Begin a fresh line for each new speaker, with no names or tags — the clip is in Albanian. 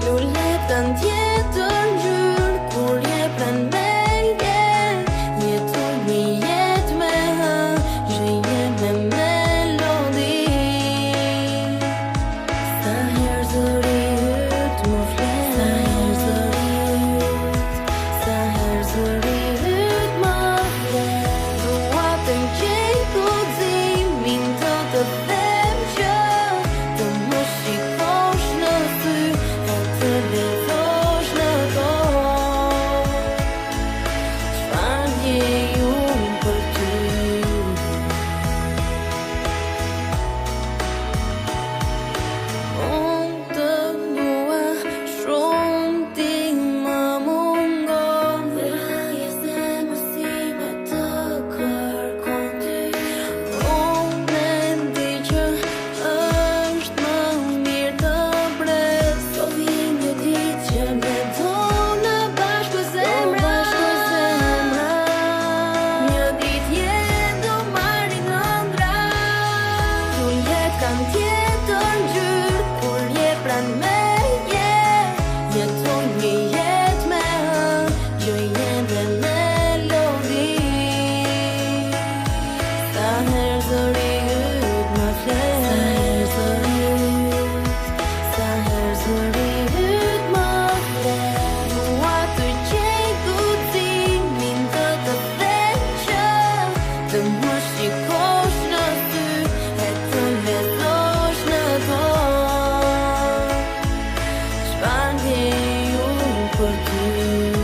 Lullet kanë tjetër ngjyrë kur je pranë meje. Jetoj një jetë me që je me melodi. Sa herë zëri yt më flet, sa herë zëri yt më flet. Dua të gjej guximin të them që të më shikosh në sy e të lezosh në dorë. Çfarë ndjej unë për ty? Unë të dua shumë, ti më mungon. Dhe raje zemër si me të kërkon ty. Unë e di që është më mirë të pres. Do vi një ditë që ne do në bashkë zemra. Një ditë jetë do marrin ëndra. Lullet kanë tjetër ngjyrë kur je pranë meje. Jetoj një jetë me që je me melodi. Sa herë zëri yt më flet, sa herë zëri yt më flet. Dua të gjej guximin të them që të më shikosh në sy e të lezosh në dorë. Çfarë ndjej unë për ty?